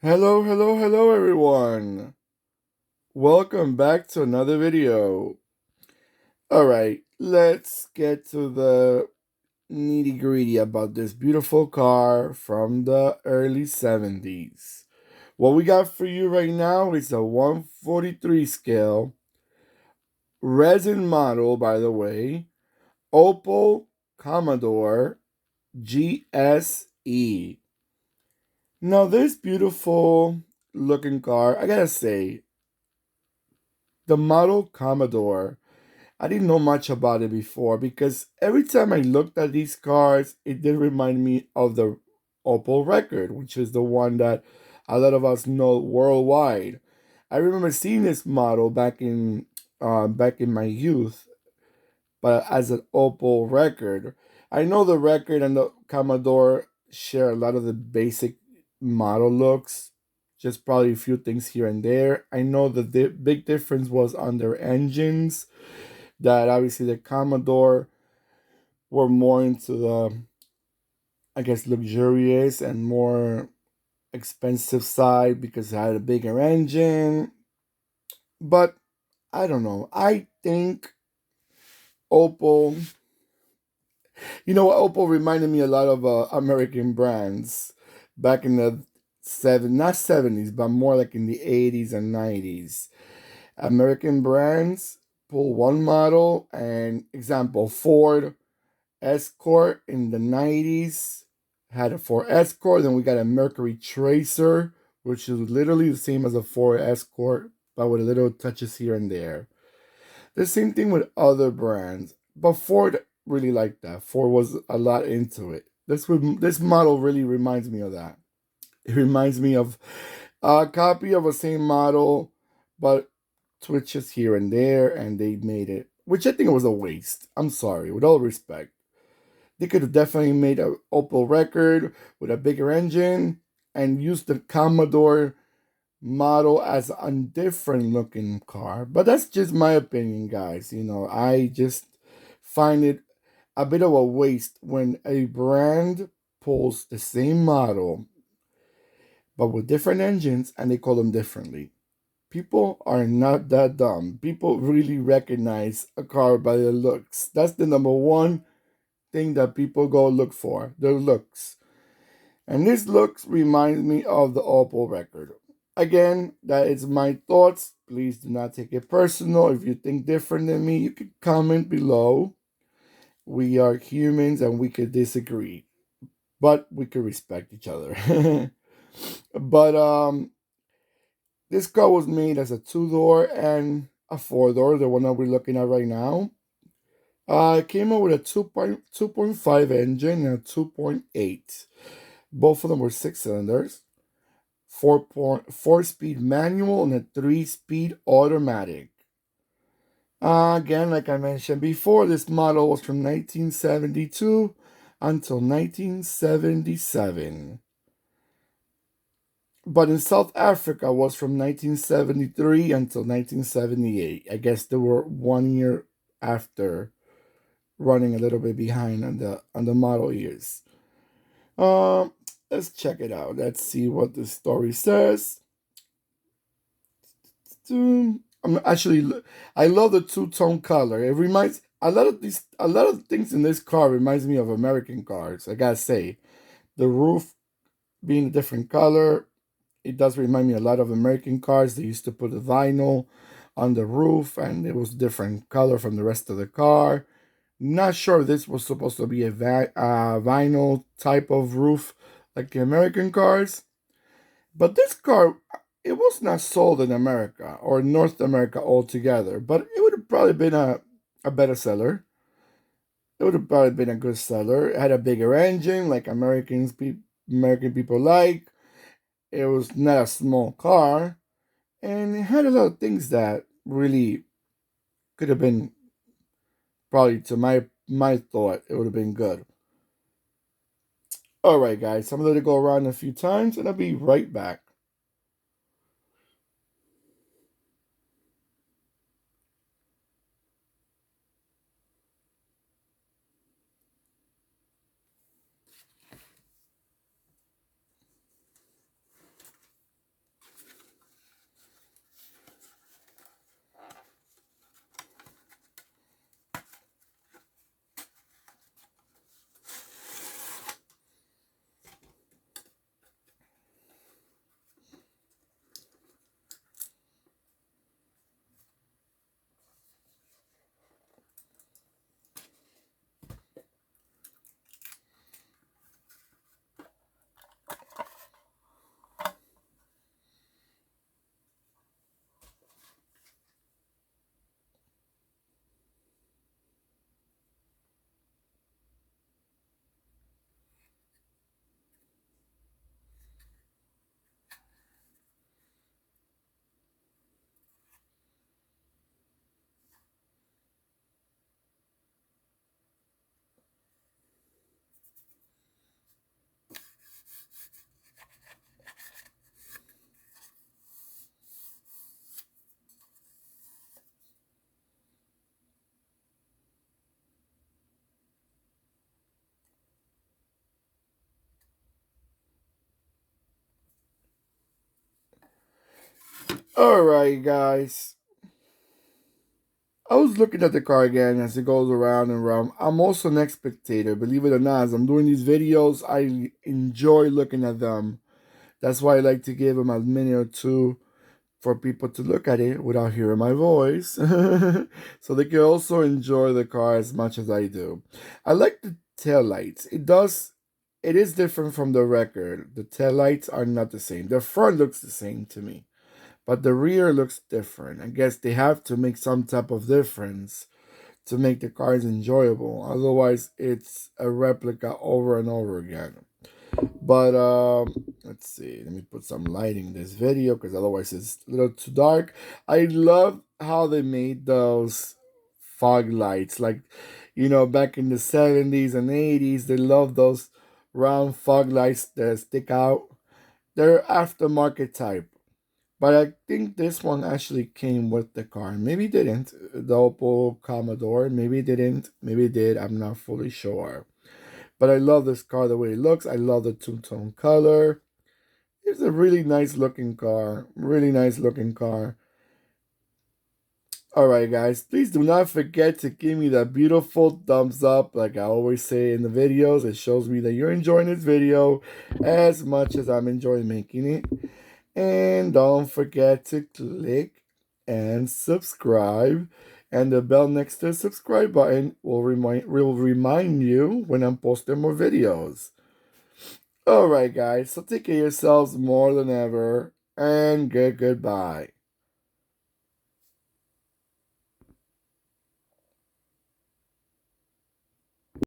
Hello, hello, hello, everyone. Welcome back to another video. All right, let's get to the nitty gritty about this beautiful car from the early 70s. What we got for you right now is a 143 scale resin model, by the way, Opel Commodore GS-E. Now, this beautiful looking car, I gotta say, the model Commodore, I didn't know much about it before because every time I looked at these cars, it did remind me of the Opel Record, which is the one that a lot of us know worldwide. I remember seeing this model back in my youth, but as an Opel Record. I know the Record and the Commodore share a lot of the basic model looks, just probably a few things here and there. I know the big difference was on their engines, that obviously the Commodore were more into the, I guess, luxurious and more expensive side because it had a bigger engine. But I don't know. I think Opel, Opel reminded me a lot of American brands back in the not 70s, but more like in the 80s and 90s. American brands pull one model, and example, Ford Escort in the 90s had a Ford Escort. Then we got a Mercury Tracer, which is literally the same as a Ford Escort, but with a little touches here and there. The same thing with other brands, but Ford really liked that. Ford was a lot into it. This model really reminds me of that. It reminds me of a copy of a same model, but twitches here and there, and they made it, which I think was a waste. I'm sorry, with all respect. They could have definitely made an Opel Record with a bigger engine and used the Commodore model as a different looking car. But that's just my opinion, guys. I just find it a bit of a waste when a brand pulls the same model but with different engines and they call them differently. People are not that dumb. People really recognize a car by the looks. That's the number one thing that people go look for, their looks. And this looks reminds me of the Opel Record. Again, that is my thoughts. Please do not take it personal. If you think different than me, you can comment below. We are humans and we could disagree, but we could respect each other. But this car was made as a two-door and a four-door, the one that we're looking at right now. It came out with a 2.5 engine and a 2.8. Both of them were six cylinders, 4.4 speed manual and a 3-speed automatic. Again, like I mentioned before, this model was from 1972 until 1977. But in South Africa was from 1973 until 1978. I guess they were 1 year after, running a little bit behind on the model years. Um, let's check it out. Let's see what the story says. I'm actually, I love the two-tone color. It reminds a lot of things in this car reminds me of American cars. I gotta say, the roof being a different color, it does remind me a lot of American cars. They used to put a vinyl on the roof, and it was different color from the rest of the car. Not sure if this was supposed to be a vinyl type of roof like the American cars, but this car, it was not sold in America or North America altogether, but it would have probably been a better seller. It would have probably been a good seller. It had a bigger engine like American people like. It was not a small car, and it had a lot of things that really could have been, probably to my thought, it would have been good. All right, guys, I'm gonna let it go around a few times, and I'll be right back. Alright, guys. I was looking at the car again as it goes around and around. I'm also an spectator, believe it or not. As I'm doing these videos, I enjoy looking at them. That's why I like to give them a minute or two for people to look at it without hearing my voice. So they can also enjoy the car as much as I do. I like the tail lights. It is different from the record. The tail lights are not the same. The front looks the same to me, but the rear looks different. I guess they have to make some type of difference to make the cars enjoyable. Otherwise, it's a replica over and over again. But let's see. Let me put some lighting in this video because otherwise it's a little too dark. I love how they made those fog lights. Like, back in the 70s and 80s, they loved those round fog lights that stick out. They're aftermarket type. But I think this one actually came with the car. Maybe it didn't. The Opel Commodore. Maybe it didn't. Maybe it did. I'm not fully sure. But I love this car the way it looks. I love the two-tone color. It's a really nice looking car. Really nice looking car. Alright guys, please do not forget to give me that beautiful thumbs up like I always say in the videos. It shows me that you're enjoying this video as much as I'm enjoying making it. And don't forget to click and subscribe. And the bell next to the subscribe button will remind you when I'm posting more videos. Alright guys, so take care of yourselves more than ever. And goodbye.